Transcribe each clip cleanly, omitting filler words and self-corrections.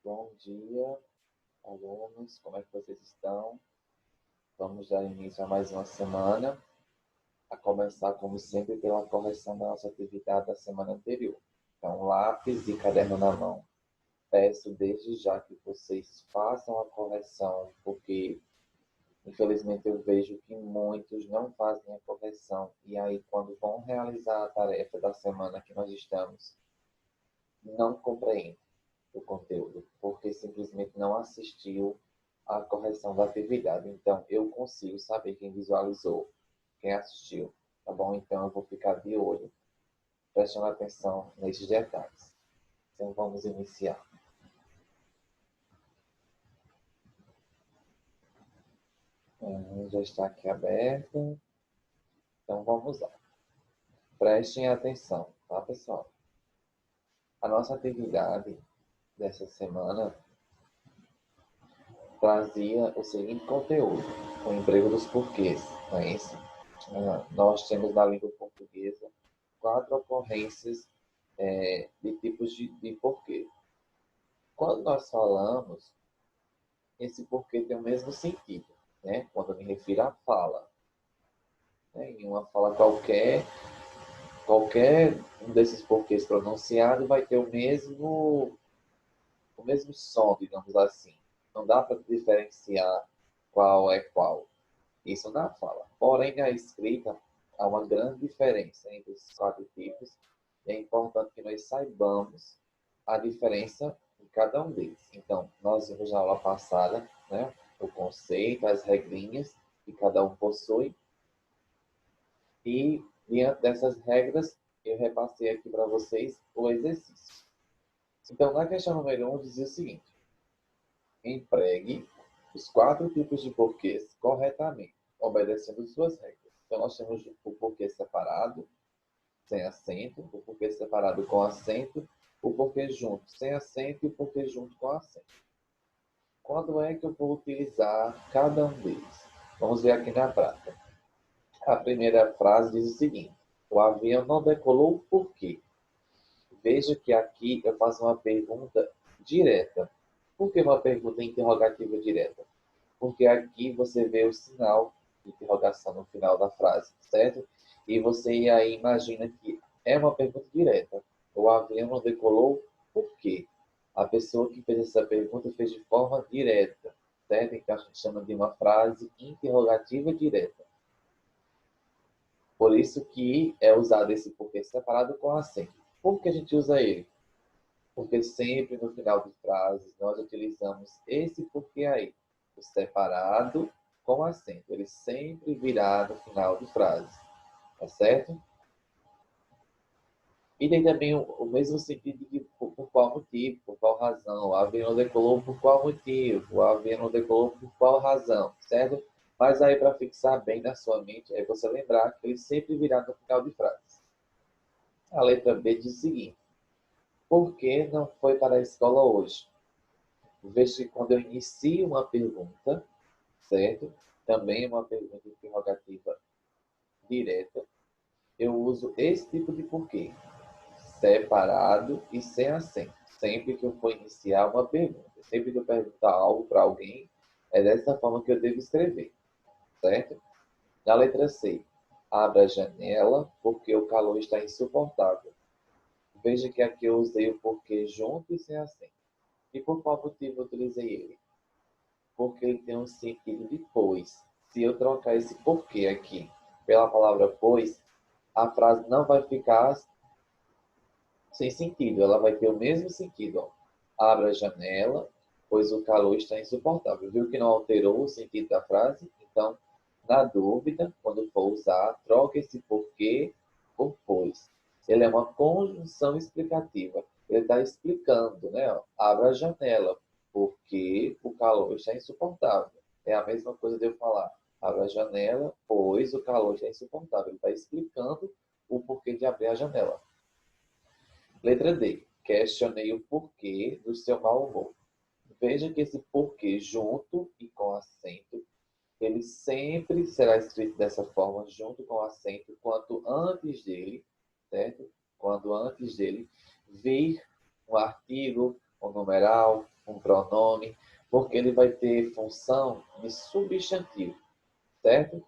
Bom dia, alunos, como é que vocês estão? Vamos dar início a mais uma semana, a começar, como sempre, pela correção da nossa atividade da semana anterior. Então, lápis e caderno na mão. Peço desde já que vocês façam a correção, porque, infelizmente, eu vejo que muitos não fazem a correção. E aí, quando vão realizar a tarefa da semana que nós estamos, não compreendem o conteúdo, porque simplesmente não assistiu à correção da atividade. Então, eu consigo saber quem visualizou, quem assistiu, tá bom? Então, eu vou ficar de olho, prestando atenção nesses detalhes. Então, vamos iniciar. Já está aqui aberto. Então, vamos lá. Prestem atenção, tá, pessoal? A nossa atividade dessa semana trazia o seguinte conteúdo: o emprego dos porquês, não é isso? Nós temos na língua portuguesa 4 ocorrências de tipos de porquê. Quando nós falamos, esse porquê tem o mesmo sentido, né? Quando eu me refiro à fala. Né? Em uma fala qualquer um desses porquês pronunciado vai ter o mesmo som, digamos assim. Não dá para diferenciar qual é qual. Isso na fala. Porém, na escrita, há uma grande diferença entre esses 4 tipos. E é importante que nós saibamos a diferença em cada um deles. Então, nós vimos na aula passada, né, o conceito, as regrinhas que cada um possui. E, diante dessas regras, eu repassei aqui para vocês o exercício. Então, na questão número 1, dizia o seguinte: empregue os 4 tipos de porquês corretamente, obedecendo suas regras. Então, nós temos o porquê separado, sem acento, o porquê separado com acento, o porquê junto sem acento e o porquê junto com acento. Quando é que eu vou utilizar cada um deles? Vamos ver aqui na prática. A primeira frase diz o seguinte: o avião não decolou por quê? Veja que aqui eu faço uma pergunta direta. Por que uma pergunta interrogativa direta? Porque aqui você vê o sinal de interrogação no final da frase, certo? E você aí imagina que é uma pergunta direta. O avião não decolou por quê? A pessoa que fez essa pergunta fez de forma direta, certo? Então a gente chama de uma frase interrogativa direta. Por isso que é usado esse porquê separado com acento. Por que a gente usa ele? Porque sempre no final de frases nós utilizamos esse porquê aí, o separado com acento. Ele sempre virá no final de frase, tá certo? E tem também o mesmo sentido de por qual motivo, por qual razão. O avião não decolou por qual motivo, o avião não decolou por qual razão, certo? Mas aí para fixar bem na sua mente, é você lembrar que ele sempre virá no final de frase. A letra B diz o seguinte: por que não foi para a escola hoje? Veja que quando eu inicio uma pergunta, certo? Também é uma pergunta interrogativa direta, eu uso esse tipo de porquê, separado e sem acento. Sempre que eu for iniciar uma pergunta, sempre que eu perguntar algo para alguém, é dessa forma que eu devo escrever, certo? Na letra C, abra a janela porque o calor está insuportável. Veja que aqui eu usei o porquê junto e sem acento. E por qual motivo eu utilizei ele? Porque ele tem um sentido de pois. Se eu trocar esse porquê aqui pela palavra pois, a frase não vai ficar sem sentido. Ela vai ter o mesmo sentido. Ó. Abra a janela, pois o calor está insuportável. Viu que não alterou o sentido da frase? Então, na dúvida, quando for usar, troque esse porquê por pois. Ele é uma conjunção explicativa. Ele está explicando, né? Ó, abra a janela, porque o calor está insuportável. É a mesma coisa de eu falar, abra a janela, pois o calor está insuportável. Ele está explicando o porquê de abrir a janela. Letra D. Questionei o porquê do seu mau humor. Veja que esse porquê junto e com acento, ele sempre será escrito dessa forma, junto com acento, quanto antes dele, certo? Quando antes dele vir um artigo, um numeral, um pronome, porque ele vai ter função de substantivo, certo?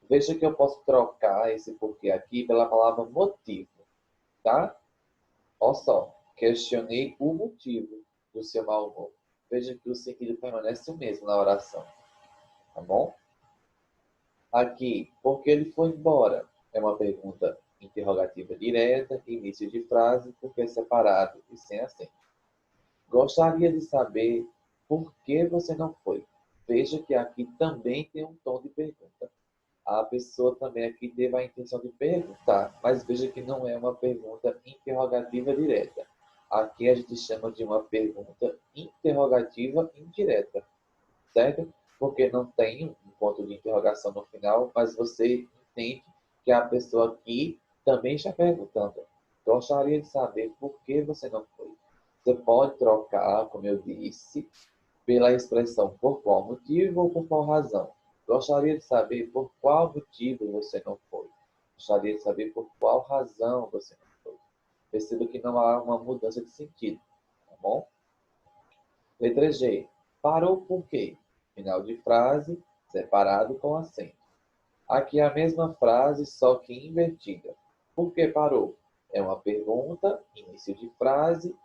Veja que eu posso trocar esse porquê aqui pela palavra motivo, tá? Olha só, questionei o motivo do seu mau humor. Veja que o sentido permanece o mesmo na oração, tá bom? Aqui, por que ele foi embora? É uma pergunta interrogativa direta, início de frase, porque separado e sem acento. Gostaria de saber por que você não foi. Veja que aqui também tem um tom de pergunta. A pessoa também aqui teve a intenção de perguntar, mas veja que não é uma pergunta interrogativa direta. Aqui a gente chama de uma pergunta interrogativa indireta, certo? Porque não tem um ponto de interrogação no final, mas você entende que a pessoa aqui também está perguntando. Gostaria de saber por que você não foi. Você pode trocar, como eu disse, pela expressão por qual motivo ou por qual razão. Gostaria de saber por qual motivo você não foi. Gostaria de saber por qual razão você não foi. Perceba que não há uma mudança de sentido, tá bom? Letra G. Parou por quê? Final de frase, separado com acento. Aqui é a mesma frase, só que invertida. Por que parou? É uma pergunta, início de frase,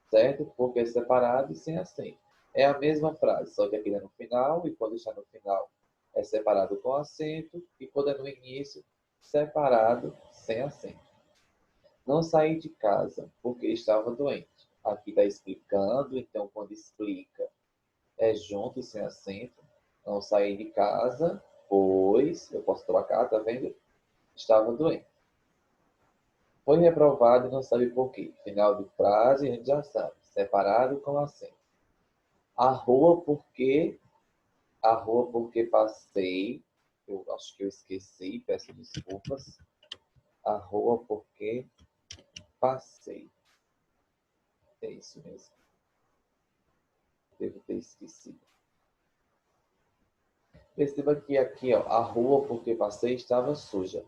certo? Porque é separado e sem acento. É a mesma frase, só que aqui é no final, e quando está no final é separado com acento, e quando é no início, separado sem acento. Não saí de casa porque estava doente. Aqui está explicando, então quando explica é junto e sem acento. Não saí de casa, pois, eu posso trocar, tá vendo? Estava doente. Foi reprovado e não sabe por quê. Final de frase, a gente já sabe. Separado com acento. A rua porque passei. Eu acho que eu esqueci, peço desculpas. A rua porque passei. É isso mesmo. Devo ter esquecido. Perceba que aqui, ó, a rua porque passei estava suja.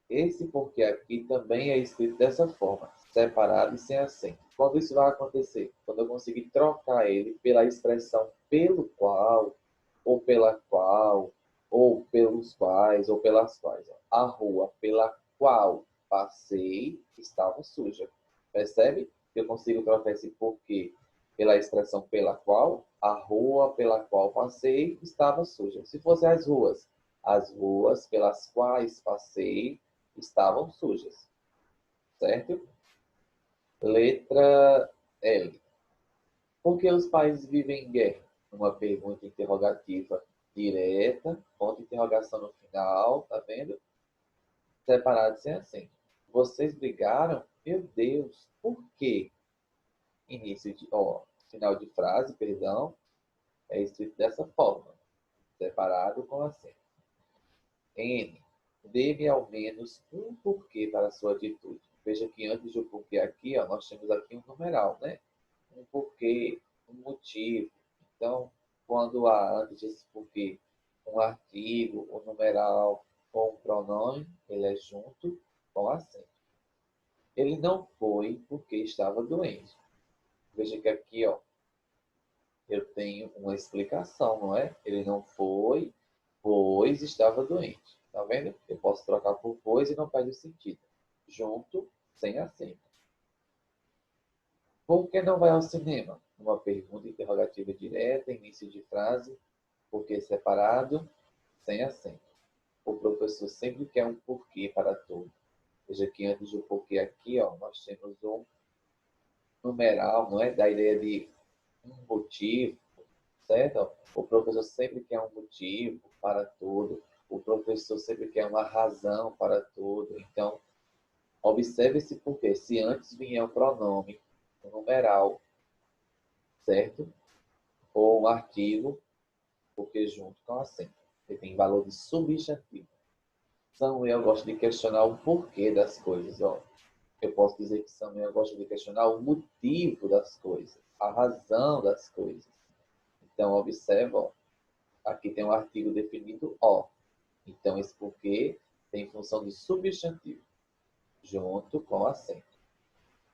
Esse porque aqui também é escrito dessa forma, separado e sem acento. Quando isso vai acontecer? Quando eu conseguir trocar ele pela expressão pelo qual, ou pela qual, ou pelos quais, ou pelas quais. A rua pela qual passei estava suja. Percebe? Eu consigo trocar esse porquê pela expressão pela qual, a rua pela qual passei estava suja. Se fossem as ruas pelas quais passei estavam sujas, certo? Letra L. Por que os países vivem em guerra? Uma pergunta interrogativa direta, ponto de interrogação no final, tá vendo? Separado sem acento. Vocês brigaram? Meu Deus, por quê? Final de frase, perdão, é escrito dessa forma, separado com acento. N. Dê-me ao menos um porquê para a sua atitude. Veja que antes do porquê aqui, ó, nós temos aqui um numeral, né? Um porquê, um motivo. Então, quando há antes desse porquê um artigo, um numeral ou um pronome, ele é junto com acento. Ele não foi porque estava doente. Veja que aqui, ó, eu tenho uma explicação, não é? Ele não foi, pois estava doente. Tá vendo? Eu posso trocar por pois e não perde o sentido. Junto, sem acento. Por que não vai ao cinema? Uma pergunta interrogativa direta, início de frase, porque separado, sem acento. O professor sempre quer um porquê para tudo. Veja que antes do porquê aqui, ó, nós temos um numeral, não é? Da ideia de um motivo, certo? O professor sempre quer um motivo para tudo. O professor sempre quer uma razão para tudo. Então, observe esse porquê. Se antes vier um pronome, um numeral, certo? Ou um artigo, porque junto com acento. Ele tem valor de substantivo. Samuel gosta de questionar o porquê das coisas. Ó. Eu posso dizer que Samuel gosta de questionar o motivo das coisas, a razão das coisas. Então, observa, ó, aqui tem um artigo definido ó. Então, esse porquê tem função de substantivo, junto com acento.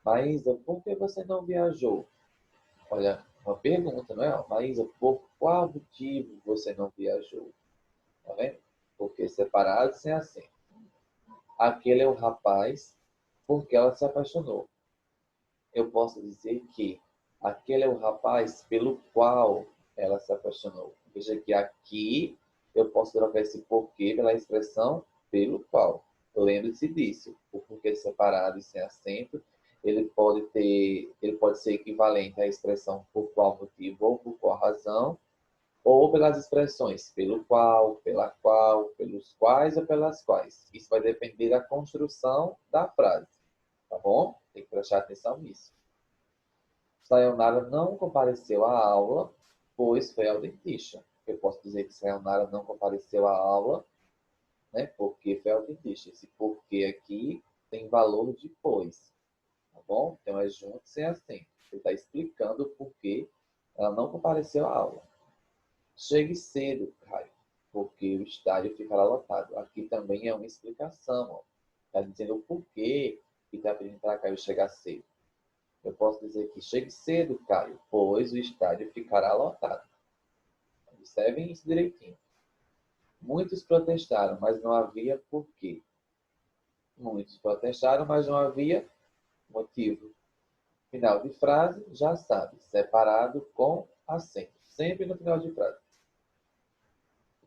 Maísa, por que você não viajou? Olha, Uma pergunta, não é? Maísa, por qual motivo você não viajou? Tá vendo? Porque separado sem acento. Aquele é o rapaz porque ela se apaixonou. Eu posso dizer que aquele é o rapaz pelo qual ela se apaixonou. Veja que aqui eu posso trocar esse porquê pela expressão pelo qual. Lembre-se disso. O porquê separado e sem acento, ele pode ser equivalente à expressão por qual motivo ou por qual razão, ou pelas expressões pelo qual, pela qual, pelos quais ou pelas quais. Isso vai depender da construção da frase, tá bom? Tem que prestar atenção nisso. Sayonara não compareceu à aula, pois foi ao dentista. Eu posso dizer que Sayonara não compareceu à aula, né, porque foi ao dentista. Esse porquê aqui tem valor de pois, tá bom? Então é junto sem acento. Ele está explicando o porquê ela não compareceu à aula. Chegue cedo, Caio, porque o estádio ficará lotado. Aqui também é uma explicação. Está dizendo o porquê que está pedindo para Caio chegar cedo. Eu posso dizer que chegue cedo, Caio, pois o estádio ficará lotado. Observem isso direitinho. Muitos protestaram, mas não havia porquê. Muitos protestaram, mas não havia motivo. Final de frase, já sabe, separado com acento. Sempre no final de frase.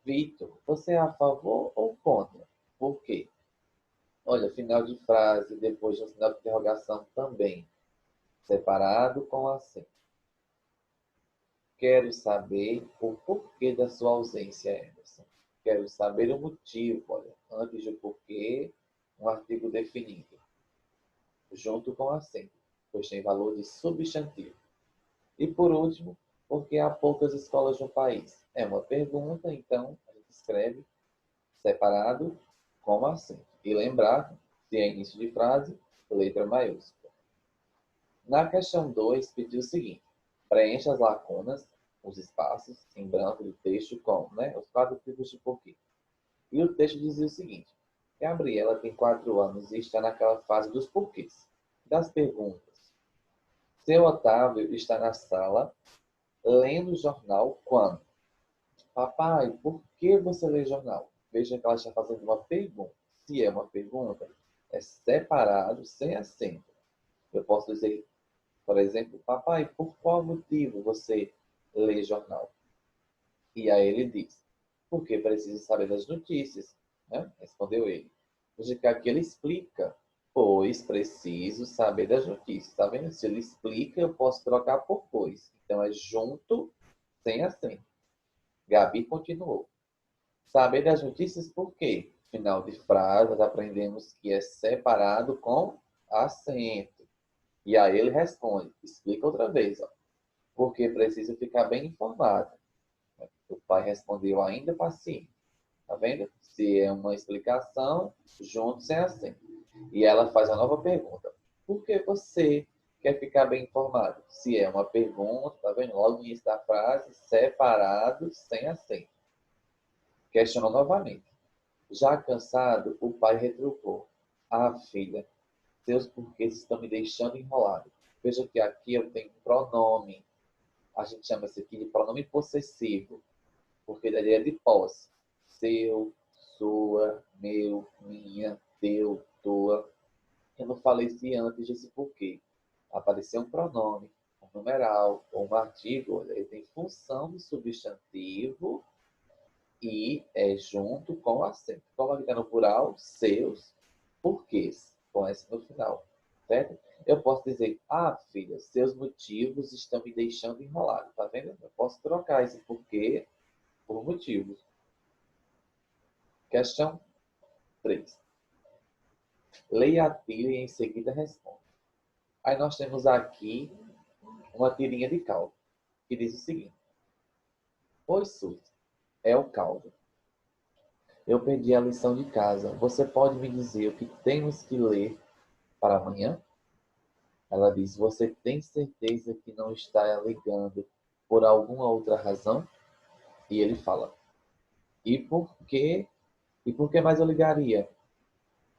Vitor, você é a favor ou contra? Por quê? Olha, final de frase, depois do sinal de interrogação também. Separado com acento. Quero saber o porquê da sua ausência, Emerson. Quero saber o motivo, olha, antes do porquê, um artigo definido, junto com acento, pois tem valor de substantivo. E por último, porque há poucas escolas no país? É uma pergunta, então a gente escreve separado com acento. E lembrar, se é início de frase, letra maiúscula. Na questão 2, pediu o seguinte: preencha as lacunas, os espaços em branco do texto com, né, os 4 tipos de porquê. E o texto dizia o seguinte: Gabriela tem 4 anos e está naquela fase dos porquês, das perguntas. Seu Otávio está na sala lendo o jornal quando? Papai, por que você lê jornal? Veja que ela está fazendo uma pergunta. Se é uma pergunta, é separado, sem acento. Eu posso dizer, por exemplo, papai, por qual motivo você lê jornal? E aí ele diz, porque preciso saber das notícias, né? Respondeu ele. Veja que aqui ele explica, pois preciso saber das notícias. Tá vendo? Se ele explica, eu posso trocar por pois. Então é junto, sem acento. Gabi continuou. Saber das notícias por quê? Final de frase, nós aprendemos que é separado com acento. E aí ele responde, explica outra vez, ó, porque preciso ficar bem informado. O pai respondeu ainda paciente. Tá vendo? Se é uma explicação, junto sem acento. E ela faz a nova pergunta. Por que você quer ficar bem informado? Se é uma pergunta, tá vendo? Logo no início da frase, separado, sem acento. Questionou novamente. Já cansado, o pai retrucou. Ah, filha, seus porquês estão me deixando enrolado. Veja que aqui eu tenho um pronome. A gente chama esse aqui de pronome possessivo, porque ele é de posse. Seu, sua, meu, minha, teu, tua. Eu não falei se antes desse porquê. Apareceu um pronome, um numeral ou um artigo. Olha, ele tem função de substantivo e é junto com o acento. Como aqui está no plural, seus porquês, com S no final. Certo? Eu posso dizer, ah, filha, seus motivos estão me deixando enrolado. Tá vendo? Eu posso trocar esse porquê por motivos. Questão 3. Leia a tira e em seguida responda. Aí nós temos aqui uma tirinha de caldo, que diz o seguinte. Oi, Suzy, é o caldo. Eu perdi a lição de casa. Você pode me dizer o que temos que ler para amanhã? Ela diz, você tem certeza que não está ligando por alguma outra razão? E ele fala, e por quê? E por que mais eu ligaria?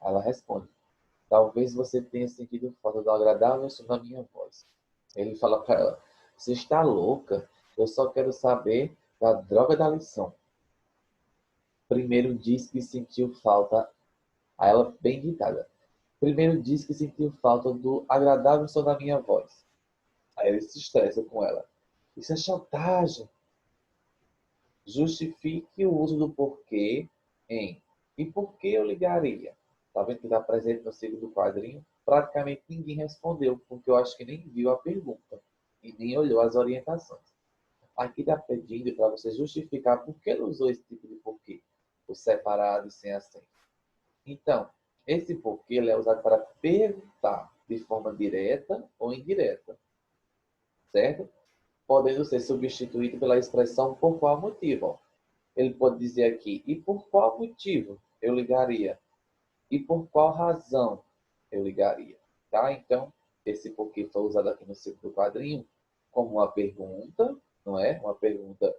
Ela responde, talvez você tenha sentido falta do agradável som da minha voz. Ele fala para ela, Você está louca? Eu só quero saber da droga da lição. Primeiro diz que sentiu falta. Aí ela, bem irritada. Primeiro diz que sentiu falta do agradável som da minha voz. Aí ele se estressa com ela. Isso é chantagem. Justifique o uso do porquê em e por que eu ligaria. Está vendo que está presente no segundo quadrinho? Praticamente ninguém respondeu, porque eu acho que nem viu a pergunta e nem olhou as orientações. Aqui está pedindo para você justificar por que ele usou esse tipo de porquê, o separado e sem acento. Então, esse porquê ele é usado para perguntar de forma direta ou indireta, certo? Podendo ser substituído pela expressão por qual motivo. Ele pode dizer aqui, e por qual motivo eu ligaria? E por qual razão eu ligaria? Tá? Então, esse porquê foi usado aqui no segundo quadrinho como uma pergunta, não é? Uma pergunta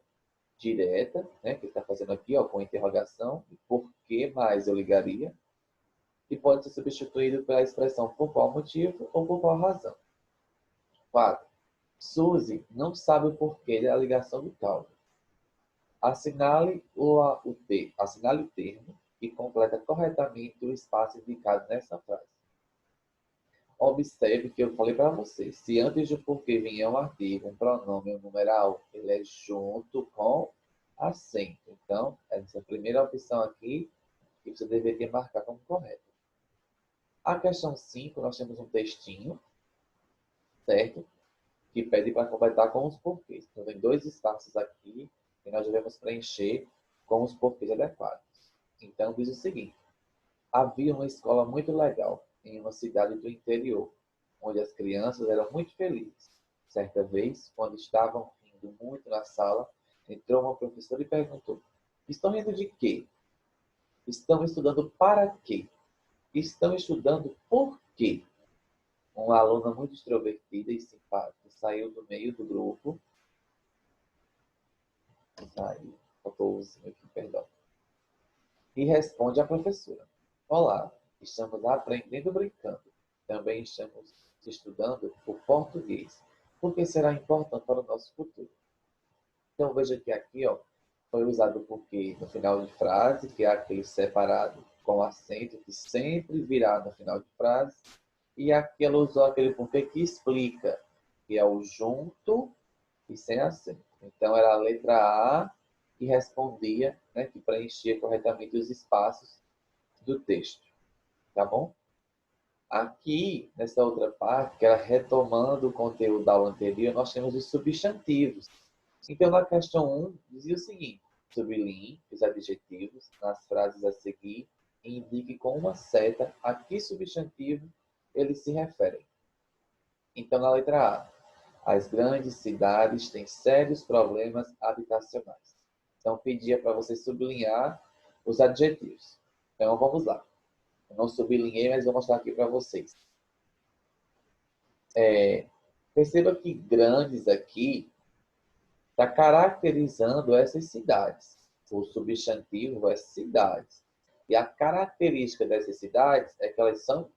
direta, né? Que está fazendo aqui, ó, com interrogação. E por que mais eu ligaria? E pode ser substituído pela expressão por qual motivo ou por qual razão. 4. Suzy não sabe o porquê da ligação do Calvin. Assinale o termo e completa corretamente o espaço indicado nessa frase. Observe que eu falei para você, se antes do porquê vier um artigo, um pronome, um numeral, ele é junto com acento. Então, essa primeira opção aqui, que você deveria marcar como correta. A questão 5, nós temos um textinho, certo? Que pede para completar com os porquês. Então, tem 2 espaços aqui que nós devemos preencher com os porquês adequados. Então, diz o seguinte. Havia uma escola muito legal em uma cidade do interior, onde as crianças eram muito felizes. Certa vez, quando estavam rindo muito na sala, entrou uma professora e perguntou: estão rindo de quê? Estão estudando para quê? Estão estudando por quê? Uma aluna muito extrovertida e simpática saiu do meio do grupo. Saiu, faltou o aqui, perdão. E responde à professora: olá, estamos aprendendo brincando. Também estamos estudando o português, porque será importante para o nosso futuro. Então veja que aqui, ó, foi usado o porquê no final de frase, que é aquele separado com acento que sempre virá no final de frase. E aqui ela usou aquele porquê que explica, que é o junto e sem acento. Então era a letra A que respondia, né, que preenchia corretamente os espaços do texto. Tá bom? Aqui, nessa outra parte, que era retomando o conteúdo da aula anterior, nós temos os substantivos. Então, na questão 1, dizia o seguinte: sublinhe os adjetivos nas frases a seguir e indique com uma seta a que substantivo eles se referem. Então, na letra A, as grandes cidades têm sérios problemas habitacionais. Então, pedia para você sublinhar os adjetivos. Então, vamos lá. Eu não sublinhei, mas vou mostrar aqui para vocês. Perceba que grandes aqui está caracterizando essas cidades. O substantivo é cidades. E a característica dessas cidades é que elas são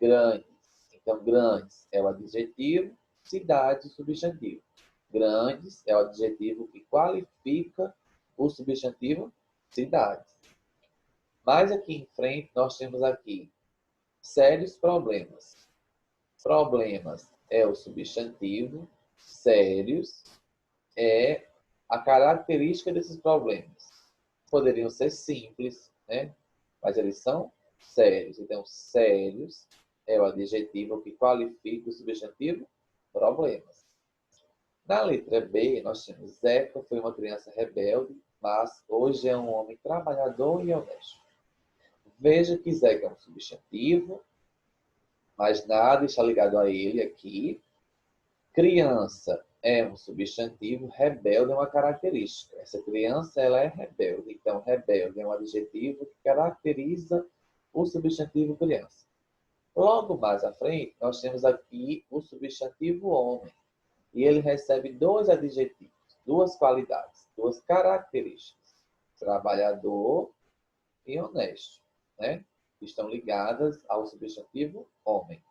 grandes. Então, grandes é o adjetivo, cidades o substantivo. Grandes é o adjetivo que qualifica o substantivo cidades. Mais aqui em frente, nós temos aqui sérios problemas. Problemas é o substantivo, sérios é a característica desses problemas. Poderiam ser simples, né? Mas eles são sérios. Então, sérios é o adjetivo que qualifica o substantivo problemas. Na letra B, nós temos Zeca foi uma criança rebelde, mas hoje é um homem trabalhador e honesto. Veja que Zeca é um substantivo, mas nada está ligado a ele aqui. Criança é um substantivo, rebelde é uma característica. Essa criança ela é rebelde. Então, rebelde é um adjetivo que caracteriza o substantivo criança. Logo mais à frente, nós temos aqui o substantivo homem. E ele recebe 2 adjetivos, 2 qualidades, 2 características. Trabalhador e honesto, né? Estão ligadas ao substantivo homem.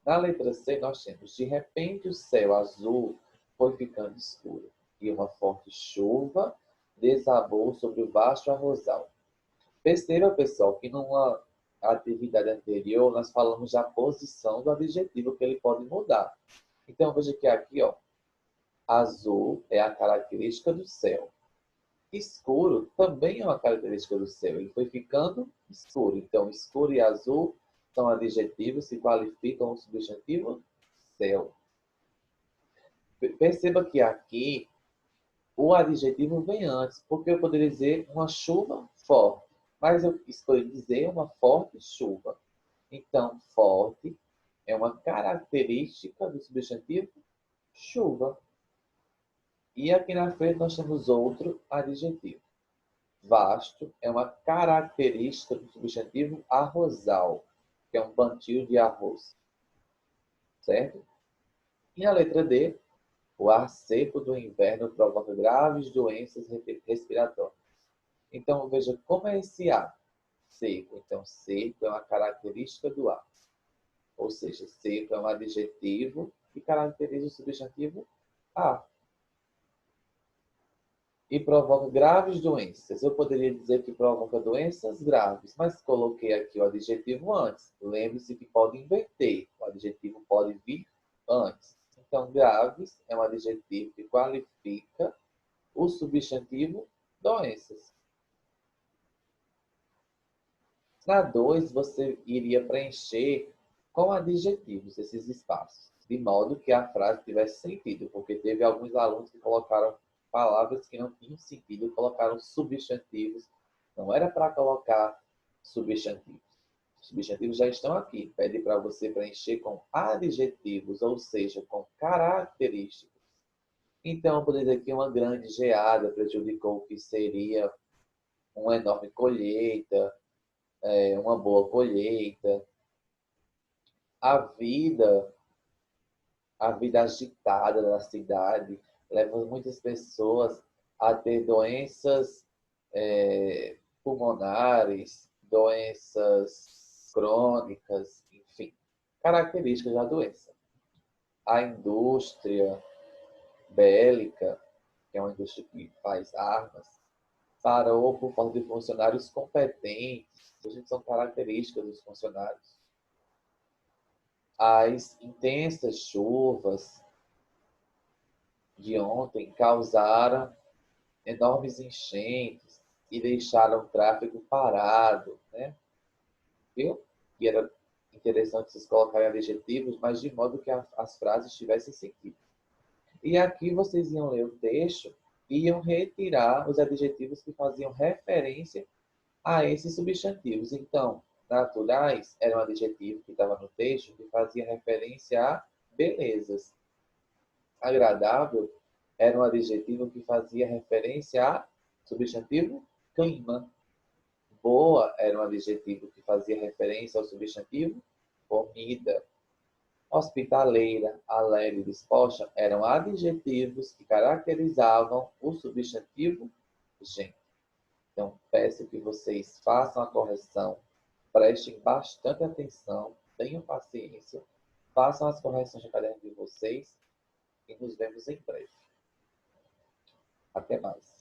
Na letra C, nós temos: de repente o céu azul foi ficando escuro e uma forte chuva desabou sobre o vasto arrozal. Perceba, pessoal, que numa atividade anterior nós falamos da posição do adjetivo que ele pode mudar. Então, veja que aqui, ó, azul é a característica do céu. Escuro também é uma característica do céu. Ele foi ficando escuro. Então, escuro e azul são adjetivos que qualificam o substantivo céu. Perceba que aqui o adjetivo vem antes, porque eu poderia dizer uma chuva forte, mas eu escolhi dizer uma forte chuva. Então, forte é uma característica do substantivo chuva. E aqui na frente nós temos outro adjetivo. Vasto é uma característica do substantivo arrozal, que é um plantio de arroz. Certo? E a letra D, o ar seco do inverno provoca graves doenças respiratórias. Então, veja como é esse ar seco. Então, seco é uma característica do ar. Ou seja, seco é um adjetivo que caracteriza o substantivo ar. E provoca graves doenças. Eu poderia dizer que provoca doenças graves, mas coloquei aqui o adjetivo antes. Lembre-se que pode inverter. O adjetivo pode vir antes. Então, graves é um adjetivo que qualifica o substantivo doenças. Na 2, você iria preencher com adjetivos esses espaços, de modo que a frase tivesse sentido, porque teve alguns alunos que colocaram palavras que não tinham sentido, colocaram substantivos. Não era para colocar substantivos. Os substantivos já estão aqui. Pede para você preencher com adjetivos, ou seja, com características. Então, eu poderia dizer que uma grande geada prejudicou o que seria uma enorme colheita, uma boa colheita. A vida, a vida agitada da cidade leva muitas pessoas a ter doenças pulmonares, doenças crônicas, enfim, características da doença. A indústria bélica, que é uma indústria que faz armas, parou por falta de funcionários competentes. Isso são características dos funcionários. As intensas chuvas de ontem causaram enormes enchentes e deixaram o tráfego parado, né? Viu? E era interessante vocês colocarem adjetivos, mas de modo que as frases tivessem sentido. E aqui vocês iam ler o texto e iam retirar os adjetivos que faziam referência a esses substantivos. Então, naturais era um adjetivo que estava no texto que fazia referência a belezas. Agradável era um adjetivo que fazia referência a substantivo clima. Boa era um adjetivo que fazia referência ao substantivo comida. Hospitaleira, alegre, disposta eram adjetivos que caracterizavam o substantivo gente. Então, peço que vocês façam a correção, prestem bastante atenção, tenham paciência, façam as correções no caderno de vocês e nos vemos em breve. Até mais.